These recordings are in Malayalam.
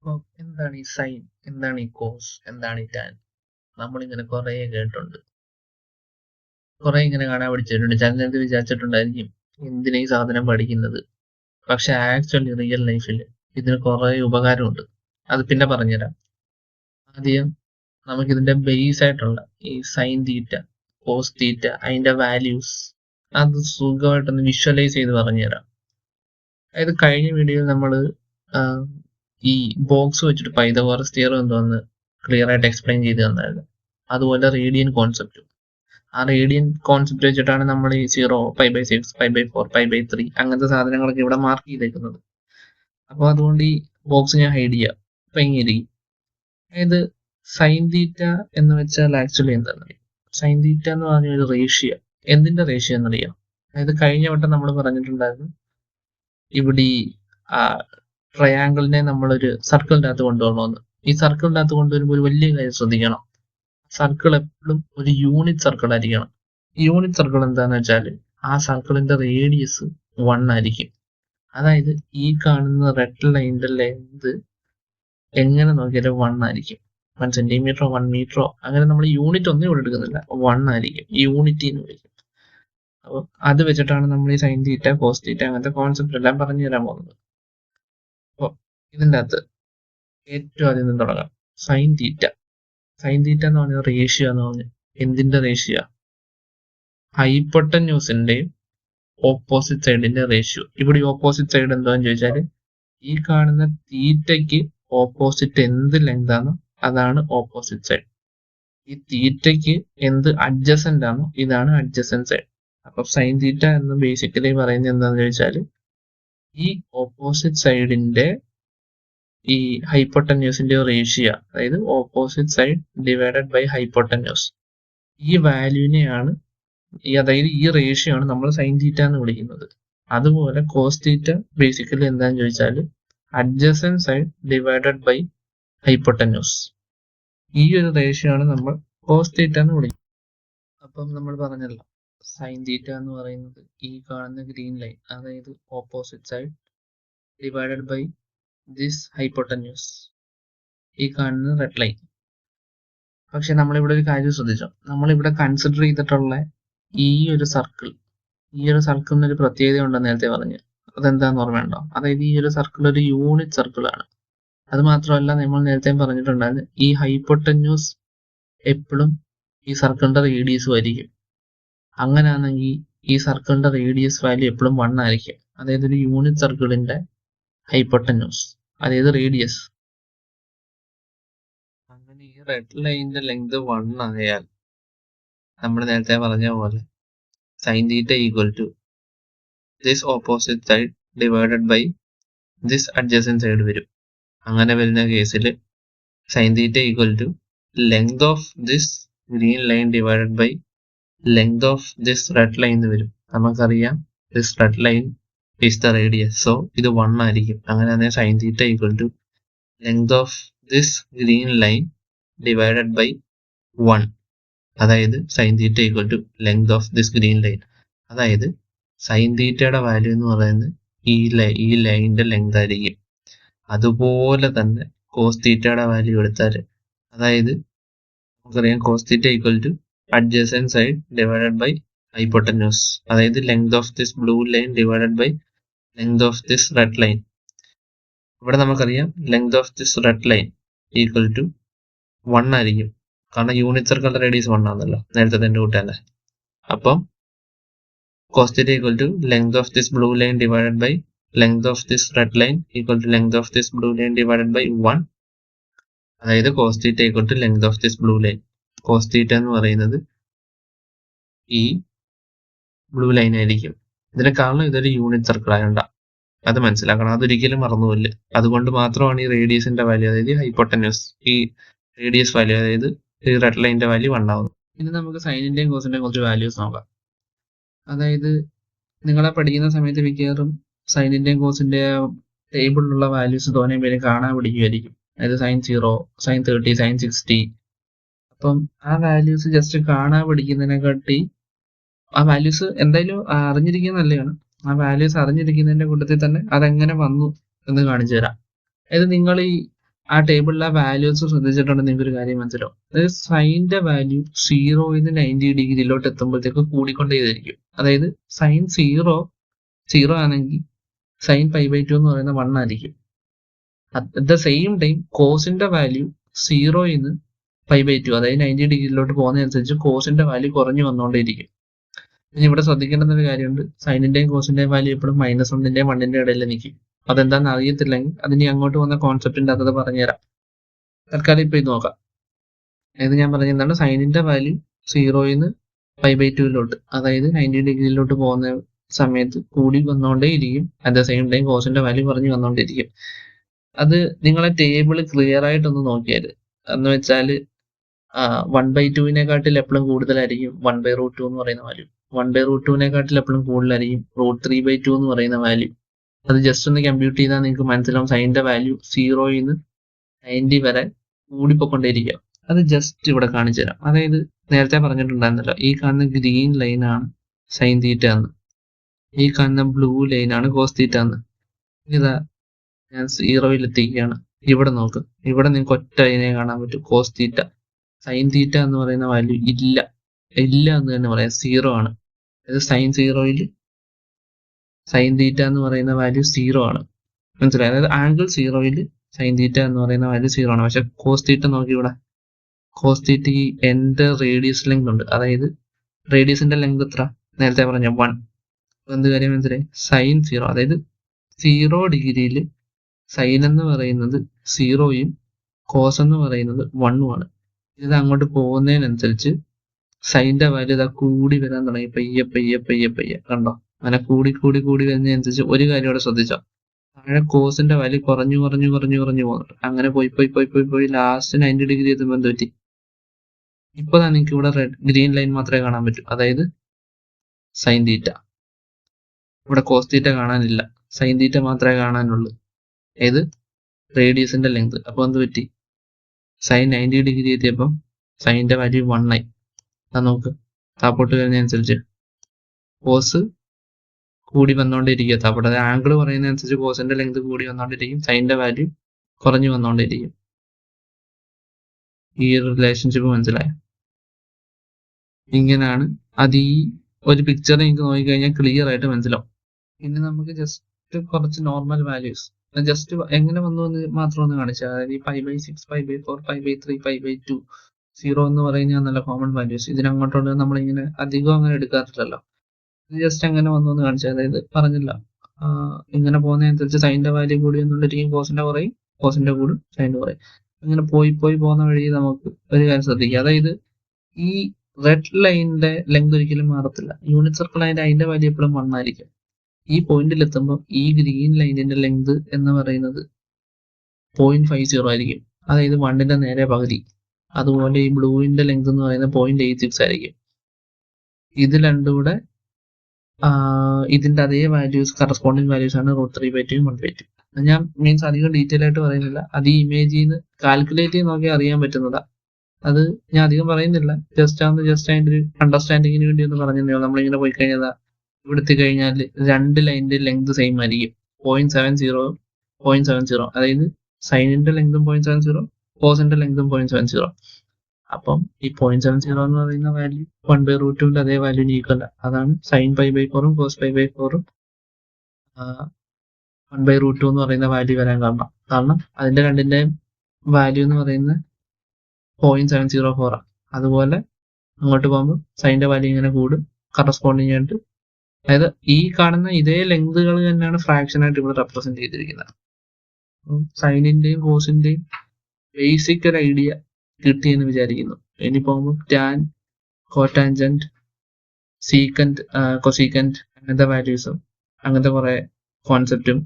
അപ്പോൾ എന്താണ് ഈ സൈൻ, എന്താണ് ഈ കോസ്, എന്താണ് ഈ ടാൻ? നമ്മളിങ്ങനെ കുറേ കേട്ടിട്ടുണ്ട്, കുറേ ഇങ്ങനെ കാണാൻ പഠിച്ചിട്ടുണ്ട്. ചിലത് വിചാരിച്ചിട്ടുണ്ടായിരിക്കും എന്തിനാ ഈ സാധനം പഠിക്കുന്നത്. പക്ഷെ ആക്ച്വലി റിയൽ ലൈഫിൽ ഇതിന് കുറേ ഉപകാരമുണ്ട്. അത് പിന്നെ പറഞ്ഞുതരാം. ആദ്യം നമുക്കിതിന്റെ ബേസ് ആയിട്ടുള്ള ഈ സൈൻ തീറ്റ, കോസ് തീറ്റ, അതിന്റെ വാല്യൂസ് അത് സുഖമായിട്ടൊന്ന് വിഷ്വലൈസ് ചെയ്ത് പറഞ്ഞുതരാം. അതായത് കഴിഞ്ഞ വീഡിയോയിൽ നമ്മൾ ഈ ബോക്സ് വെച്ചിട്ട് പൈതഗോറസ് തിയറം എന്തോന്ന് ക്ലിയർ ആയിട്ട് എക്സ്പ്ലെയിൻ ചെയ്ത് തന്നായിരുന്നു. അതുപോലെ റേഡിയൻ കോൺസെപ്റ്റ്, ആ റേഡിയൻ കോൺസെപ്റ്റ് വെച്ചിട്ടാണ് നമ്മൾ ഈ 0, π/6, π/4, π/3 അങ്ങനത്തെ സാധനങ്ങളൊക്കെ ഇവിടെ മാർക്ക് ചെയ്തേക്കുന്നത്. അപ്പോൾ അതുകൊണ്ട് ഈ ബോക്സ് ഞാൻ ഹൈഡ് ചെയ്യാം. അപ്പൊ ഇങ്ങനെയിരിക്കും. അതായത് സൈൻ തീറ്റ എന്ന് വെച്ചാൽ ആക്ച്വലി എന്താണെന്നറിയാം? സൈൻ തീറ്റ എന്ന് പറഞ്ഞ ഒരു റേഷ്യോ. എന്തിന്റെ റേഷ്യോ എന്നറിയാം? അതായത് കഴിഞ്ഞ വട്ടം നമ്മൾ പറഞ്ഞിട്ടുണ്ടായിരുന്നു, ഇവിടെ ഈ ട്രയാങ്കിളിനെ നമ്മളൊരു സർക്കിളിൻ്റെ അകത്ത് കൊണ്ടുപോകണമെന്ന്. ഈ സർക്കിളിൻ്റെ അകത്ത് കൊണ്ടുവരുമ്പോൾ ഒരു വലിയ കാര്യം ശ്രദ്ധിക്കണം. സർക്കിൾ എപ്പോഴും ഒരു യൂണിറ്റ് സർക്കിൾ ആയിരിക്കണം. യൂണിറ്റ് സർക്കിൾ എന്താന്ന് വെച്ചാൽ ആ സർക്കിളിന്റെ റേഡിയസ് 1 ആയിരിക്കും. അതായത് ഈ കാണുന്ന റെഡ് ലൈനിന്റെ ലെങ്ത് എങ്ങനെ നോക്കിയാലും 1 ആയിരിക്കും. 1 സെന്റിമീറ്ററോ 1 മീറ്ററോ അങ്ങനെ നമ്മൾ യൂണിറ്റ് ഒന്നും ഇവിടെ എടുക്കുന്നില്ല, 1 ആയിരിക്കും. യൂണിറ്റി എന്ന് വിളിക്കും. അപ്പോൾ അത് വെച്ചിട്ടാണ് നമ്മൾ ഈ സൈൻ തീറ്റ, കോസ് തീറ്റ അങ്ങനത്തെ കോൺസെപ്റ്റ് എല്ലാം പറഞ്ഞു തരാൻ പോകുന്നത്. അപ്പോൾ ഇതിൻ്റെ അകത്ത് ഏറ്റവും ആദ്യം നിന്ന് തുടങ്ങാം. Sine theta. സൈൻ തീറ്റ എന്ന് പറഞ്ഞ റേഷ്യോ എന്ന് പറഞ്ഞാൽ എന്തിന്റെ റേഷ്യോ? ഹൈപ്പോട്ടന്യൂസിന്റെയും ഓപ്പോസിറ്റ് സൈഡിന്റെ റേഷ്യോ. ഇവിടെ ഓപ്പോസിറ്റ് സൈഡ് എന്താന്ന് ചോദിച്ചാൽ ഈ കാണുന്ന തീറ്റയ്ക്ക് ഓപ്പോസിറ്റ് എന്ത് ലെങ്ത് ആണോ അതാണ് ഓപ്പോസിറ്റ് സൈഡ്. ഈ തീറ്റയ്ക്ക് എന്ത് അഡ്ജസന്റ് ആണോ ഇതാണ് അഡ്ജസന്റ് സൈഡ്. അപ്പൊ സൈൻ തീറ്റ എന്ന് ബേസിക്കലി പറയുന്നത് എന്താണെന്ന് ചോദിച്ചാൽ ഈ ഓപ്പോസിറ്റ് സൈഡിന്റെ ഈ ഹൈപ്പോട്ടന്യൂസിന്റെ റേഷ്യോ, അതായത് opposite side divided by hypotenuse, ഈ വാല്യൂവിനെയാണ് അതായത് ഈ റേഷ്യോ ആണ് നമ്മൾ സൈൻ തീറ്റ എന്ന് വിളിക്കുന്നത്. അതുപോലെ കോസ് തീറ്റ ബേസിക്കലി എന്താന്ന് ചോദിച്ചാൽ adjacent side divided by hypotenuse, ഈ ഒരു റേഷ്യോ ആണ് നമ്മൾ കോസ് തീറ്റ എന്ന് വിളിക്കുന്നത്. അപ്പം നമ്മൾ പറഞ്ഞല്ലോ, സൈൻ തീറ്റ എന്ന് പറയുന്നത് ഈ കാണുന്ന ഗ്രീൻ ലൈൻ, അതായത് opposite side divided by this hypotenuse, ഈ കാണുന്ന റെഡ് ലൈൻ. പക്ഷെ നമ്മളിവിടെ ഒരു കാര്യം ശ്രദ്ധിച്ചോ, നമ്മളിവിടെ കൺസിഡർ ചെയ്തിട്ടുള്ള ഈ ഒരു സർക്കിളിന് ഒരു പ്രത്യേകത ഉണ്ടെന്ന് നേരത്തെ പറഞ്ഞു. അതെന്താന്ന് ഓർമ്മയുണ്ടോ? അതായത് ഈ ഒരു സർക്കിൾ ഒരു യൂണിറ്റ് സർക്കിൾ ആണ്. അത് മാത്രമല്ല, നമ്മൾ നേരത്തെ പറഞ്ഞിട്ടുണ്ടായിരുന്നു ഈ ഹൈപ്പോട്ടന്യൂസ് എപ്പോഴും ഈ സർക്കിളിന്റെ റേഡിയസും ആയിരിക്കും. അങ്ങനെയാണെങ്കിൽ ഈ സർക്കിളിന്റെ റേഡിയസ് വാല്യൂ എപ്പോഴും 1 ആയിരിക്കും. അതായത് ഒരു യൂണിറ്റ് സർക്കിളിന്റെ ഹൈപ്പോട്ടന്യൂസ്, അതായത് റേഡിയസ്. അങ്ങനെ ഈ റെഡ് ലൈനിന്റെ ലെങ്ത് 1 ആയാൽ നമ്മൾ നേരത്തെ പറഞ്ഞ പോലെ sine theta equal to this opposite side divided by this adjacent side വരും. അങ്ങനെ വരുന്ന കേസിൽ sine theta equal to length of this green line divided by length of this red line എന്ന് വരും. നമുക്കറിയാം this red line is the radius, so ഇത് 1 ആയിരിക്കും. അങ്ങനെ sine theta equal to length of this green line divided by 1, അതായത് sine theta equal to length of this green line. അതായത് സൈൻ തീറ്റയുടെ വാല്യൂ എന്ന് പറയുന്നത് ഈ ലൈനിന്റെ ലെങ്ത് ആയിരിക്കും. അതുപോലെ തന്നെ കോസ് തീറ്റയുടെ വാല്യൂ എടുത്താൽ, അതായത് നമുക്കറിയാം cos theta equal to adjacent side divided by hypotenuse, അതായത് length of this blue line divided by length of this red line. ഇവിടെ നമുക്കറിയാം length of this red line equal to 1 ആയിരിക്കും, കാരണം യൂണിറ്റ് സർക്കിളിന്റെ റേഡിയസ് 1 ആണല്ലോ നേരത്തെ തന്നെ കൂട്ടാല്ലേ. അപ്പം cos theta equal to length of this blue line divided by length of this red line equal to length of this blue line divided by 1, അതായത് cos theta equal to length of this blue line. cos theta എന്ന് പറയുന്നത് ഈ ബ്ലൂ ലൈൻ ആയിരിക്കും. ഇതിന് കാരണം ഇതൊരു യൂണിറ്റ് സർക്കിൾ ആയതുകൊണ്ട, അത് മനസ്സിലാക്കണം. അതൊരിക്കലും മറന്നുപോയില്ല. അതുകൊണ്ട് മാത്രമാണ് ഈ റേഡിയസിന്റെ വാല്യൂ, അതായത് ഹൈപ്പോട്ടന്യൂസ്, ഈ റേഡിയസ് വാല്യൂ, അതായത് ഈ റെഡ് ലൈനിന്റെ വാല്യൂ 1 ആവുന്നു. ഇനി നമുക്ക് സൈനിന്റെയും കോസിന്റെയും കുറച്ച് വാല്യൂസ് നോക്കാം. അതായത് നിങ്ങളെ പഠിക്കുന്ന സമയത്ത് മിക്കവാറും സൈനിന്റെയും കോസിന്റെ ടേബിളിലുള്ള വാല്യൂസ് തോനെ പേര് കാണാൻ പഠിക്കുമായിരിക്കും. അതായത് sin 0, sin 30, sin 60. അപ്പം ആ വാല്യൂസ് ജസ്റ്റ് കാണാൻ പഠിക്കുന്നതിനെക്കാട്ടി ആ വാല്യൂസ് എന്തായാലും അറിഞ്ഞിരിക്കുന്നത് നല്ലതാണ്. ആ വാല്യൂസ് അറിഞ്ഞിരിക്കുന്നതിന്റെ കൂട്ടത്തിൽ തന്നെ അതെങ്ങനെ വന്നു എന്ന് കാണിച്ചു തരാം. അതായത് നിങ്ങൾ ഈ ആ ടേബിളിലെ വാല്യൂസ് ശ്രദ്ധിച്ചിട്ടുണ്ടെങ്കിൽ നിങ്ങൾക്ക് ഒരു കാര്യം മനസ്സിലാവും. അതായത് സൈനിന്റെ വാല്യൂ 0 90 ഡിഗ്രിയിലോട്ട് എത്തുമ്പോഴത്തേക്ക് കൂടിക്കൊണ്ടേയിരിക്കും. അതായത് സൈൻ 0 ആണെങ്കിൽ സൈൻ π/2 എന്ന് പറയുന്ന 1 ആയിരിക്കും. അറ്റ് ദ സെയിം ടൈം കോസിന്റെ വാല്യൂ 0 π/2 അതായത് 90 ഡിഗ്രിയിലോട്ട് പോകുന്നതനുസരിച്ച് കോസിന്റെ വാല്യൂ കുറഞ്ഞു വന്നുകൊണ്ടേയിരിക്കും. ഇനി ഇവിടെ ശ്രദ്ധിക്കേണ്ട ഒരു കാര്യമുണ്ട്. സൈനിന്റെയും കോസിന്റെയും വാല്യൂ എപ്പോഴും -1ന്റെയും 1ന്റെയും ഇടയിൽ നിൽക്കും. അതെന്താണെന്ന് അറിയത്തില്ലെങ്കിൽ അതിന് അങ്ങോട്ട് വന്ന കോൺസെപ്റ്റിന്റെ അത് പറഞ്ഞുതരാം. തൽക്കാലം ഇപ്പൊ ഇത് നോക്കാം. ഇത് ഞാൻ പറഞ്ഞതാണ് സൈനിന്റെ വാല്യൂ 0 π/2 അതായത് 90 ഡിഗ്രിയിലോട്ട് പോകുന്ന സമയത്ത് കൂടി വന്നുകൊണ്ടേയിരിക്കും. അറ്റ് ദ സെയിം ടൈം കോസിന്റെ വാല്യൂ കുറഞ്ഞു വന്നുകൊണ്ടിരിക്കും. അത് നിങ്ങളെ ടേബിൾ ക്ലിയർ ആയിട്ടൊന്ന് നോക്കിയാൽ എന്ന് വെച്ചാൽ 1/2 എപ്പോഴും കൂടുതലായിരിക്കും 1/√2 എന്ന് പറയുന്ന വാല്യൂ. 1/√2 എപ്പോഴും കൂടുതലായിരിക്കും √3/2 എന്ന് പറയുന്ന വാല്യൂ. അത് ജസ്റ്റ് ഒന്ന് കമ്പ്യൂട്ട് ചെയ്താൽ നിങ്ങൾക്ക് മനസ്സിലാവും സൈനിന്റെ വാല്യൂ 0 90 വരെ കൂടിപ്പോയിക്കൊണ്ടേയിരിക്കുക. അത് ജസ്റ്റ് ഇവിടെ കാണിച്ചു തരാം. അതായത് നേരത്തെ പറഞ്ഞിട്ടുണ്ടായിരുന്നല്ലോ, ഈ കാണുന്ന ഗ്രീൻ ലൈനാണ് സൈൻ തീറ്റ എന്ന്, ഈ കാണുന്ന ബ്ലൂ ലൈനാണ് കോസ് തീറ്റ എന്ന്. ഇതാ ഞാൻ 0 എത്തിക്കുകയാണ്. ഇവിടെ നോക്ക്, ഇവിടെ നിങ്ങൾക്ക് ഒറ്റ ലൈനെ കാണാൻ പറ്റും കോസ് തീറ്റ. സൈൻ തീറ്റ എന്ന് പറയുന്ന വാല്യൂ ഇല്ല എന്ന് തന്നെ പറയാം, 0 ആണ്. അതായത് സൈൻ 0 സൈൻ തീറ്റ എന്ന് പറയുന്ന വാല്യൂ 0 ആണ്. മനസ്സിലായി? അതായത് ആംഗിൾ 0 സൈൻ തീറ്റ എന്ന് പറയുന്ന വാല്യൂ 0 ആണ്. പക്ഷെ കോസ് തീറ്റ നോക്കി, ഇവിടെ കോസ് തീറ്റ ഈ എന്റെ റേഡിയസ് ലെങ്ത് ഉണ്ട്. അതായത് റേഡിയസിന്റെ ലെങ്ത് എത്ര? നേരത്തെ പറഞ്ഞ 1. എന്ത് കാര്യം മനസ്സിലായി? സൈൻ 0 അതായത് 0 ഡിഗ്രിയിൽ സൈൻ എന്ന് പറയുന്നത് 0 കോസ് എന്ന് പറയുന്നത് 1 ആണ്. ഇത് അങ്ങോട്ട് പോകുന്നതിനനുസരിച്ച് സൈനിന്റെ വാല്യൂ ഇതാ കൂടി വരാൻ തുടങ്ങി. പയ്യെ കണ്ടോ? അങ്ങനെ കൂടി വരുന്നതനുസരിച്ച് ഒരു കാര്യം ഇവിടെ ശ്രദ്ധിച്ചോ, താഴെ കോസിന്റെ വാല്യൂ കുറഞ്ഞു പോകുന്നുണ്ട്. അങ്ങനെ പോയി ലാസ്റ്റ് 90 ഡിഗ്രി എത്തുമ്പോൾ എന്ത് പറ്റി? ഇപ്പൊ നിങ്ങൾക്ക് ഇവിടെ ഗ്രീൻ ലൈൻ മാത്രമേ കാണാൻ പറ്റൂ, അതായത് സൈൻ തീറ്റ. ഇവിടെ കോസ് തീറ്റ കാണാനില്ല, സൈൻ തീറ്റ മാത്രമേ കാണാനുള്ളൂ. ഏത്? റേഡിയസിന്റെ ലെങ്ത്. അപ്പൊ എന്ത് പറ്റി? സൈൻ 90 ഡിഗ്രി എത്തിയപ്പം സൈനിന്റെ വാല്യൂ 1 ആയി. നോക്ക്, താപ്പോട്ട് വരുന്നതനുസരിച്ച് കോസ് കൂടി വന്നുകൊണ്ടിരിക്കുക. താപ്പോട്ട് അതായത് ആംഗിൾ പറയുന്നതനുസരിച്ച് കോസിന്റെ ലെങ്ത് കൂടി വന്നുകൊണ്ടിരിക്കും, സൈനിന്റെ വാല്യൂ കുറഞ്ഞു വന്നുകൊണ്ടിരിക്കും. ഈ റിലേഷൻഷിപ്പ് മനസ്സിലായോ? ഇങ്ങനെയാണ് അത്. ഈ ഒരു പിക്ചർ നിങ്ങൾക്ക് നോക്കിക്കഴിഞ്ഞാൽ ക്ലിയർ ആയിട്ട് മനസ്സിലാവും. ഇനി നമുക്ക് ജസ്റ്റ് കുറച്ച് നോർമൽ വാല്യൂസ് ജസ്റ്റ് എങ്ങനെ വന്നു എന്ന് മാത്രം ഒന്ന് കാണിച്ചാൽ, അതായത് ഈ π/6 π/4 π/3 π/2 0 എന്ന് പറയുന്ന നല്ല കോമൺ വാല്യൂസ്. ഇതിനങ്ങോട്ടുള്ള നമ്മളിങ്ങനെ അധികം അങ്ങനെ എടുക്കാറില്ലല്ലോ. ഇത് ജസ്റ്റ് എങ്ങനെ വന്നു എന്ന് കാണിച്ചാൽ, അതായത് പറഞ്ഞില്ല, ഇങ്ങനെ പോകുന്നതനുസരിച്ച് സൈനിന്റെ വാല്യൂ കൂടി വന്നുകൊണ്ടിരിക്കും, കോസിന്റെ കുറയും, കോസിന്റെ കൂടും, സൈനിന്റെ കുറയും. ഇങ്ങനെ പോയി പോകുന്ന വഴി നമുക്ക് ഒരു കാര്യം ശ്രദ്ധിക്കുക. അതായത് ഈ റെഡ് ലൈനിന്റെ ലെങ്ത് ഒരിക്കലും മാറത്തില്ല. യൂണിറ്റ് സർക്കിൾ അതിന്റെ വാല്യൂ എപ്പോഴും 1 ആയിരിക്കും. ഈ പോയിന്റിൽ എത്തുമ്പോൾ ഈ ഗ്രീൻ ലൈനിന്റെ ലെങ്ത് എന്ന് പറയുന്നത് 0.50 ആയിരിക്കും, അതായത് 1ന്റെ നേരെ പകുതി. അതുപോലെ ഈ ബ്ലൂവിന്റെ ലെങ്ത് എന്ന് പറയുന്നത് 0.86 ആയിരിക്കും. ഇത് രണ്ടും കൂടെ ഇതിന്റെ അതേ വാല്യൂസ്, കറസ്പോണ്ടിങ് വാല്യൂസ് ആണ് √3/2 1/2. ഞാൻ മീൻസ് അധികം ഡീറ്റെയിൽ ആയിട്ട് പറയുന്നില്ല, അത് ഈ ഇമേജിൽ നിന്ന് കാൽക്കുലേറ്റ് ചെയ്ത് നോക്കി അറിയാൻ പറ്റുന്നതാ. അത് ഞാൻ അധികം പറയുന്നില്ല, ജസ്റ്റ് അതിന്റെ ഒരു അണ്ടർസ്റ്റാൻഡിങ്ങിന് വേണ്ടി ഒന്ന് പറഞ്ഞതേ ഉള്ളൂ. നമ്മളിങ്ങനെ പോയി കഴിഞ്ഞാൽ ഇവിടുത്തെ കഴിഞ്ഞാൽ രണ്ട് ലൈനിന്റെ ലെങ്ത് സെയിം ആയിരിക്കും, 0.70 0.70. അതായത് സൈനിന്റെ ലെങ്തും 0.70, കോസിന്റെ ലെങ്തും 0.70. അപ്പം ഈ 0.70 എന്ന് പറയുന്ന വാല്യൂ 1/√2ന്റെ അതേ വാല്യൂന് ഈക്വൽ. അതാണ് സൈൻ π/4 കോസ് π/4 1/√2 എന്ന് പറയുന്ന വാല്യൂ വരാൻ കാരണം അതിന്റെ രണ്ടിന്റെ വാല്യൂ എന്ന് പറയുന്നത് 0.704. അതുപോലെ അങ്ങോട്ട് പോകുമ്പോൾ സൈനിന്റെ വാല്യൂ ഇങ്ങനെ കൂടും കറസ്പോണ്ടിങ് ആയിട്ട്. അതായത് ഈ കാണുന്ന ഇതേ ലെങ്തുകൾ തന്നെയാണ് ഫ്രാക്ഷൻ ആയിട്ട് ഇവിടെ റെപ്രസെന്റ് ചെയ്തിരിക്കുന്നത്. സൈനിന്റെയും കോസിന്റെയും ബേസിക് ഒരു ഐഡിയ കിട്ടിയെന്ന് വിചാരിക്കുന്നു. ഇനി പോകുമ്പോൾ ടാൻ, കോടാൻജന്റ്, സീക്കന്റ്, കൊസീക്കന്റ് അങ്ങനത്തെ വാല്യൂസും അങ്ങനത്തെ കുറെ കോൺസെപ്റ്റും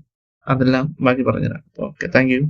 അതെല്ലാം ബാക്കി പറഞ്ഞുതരാം. Okay, thank you.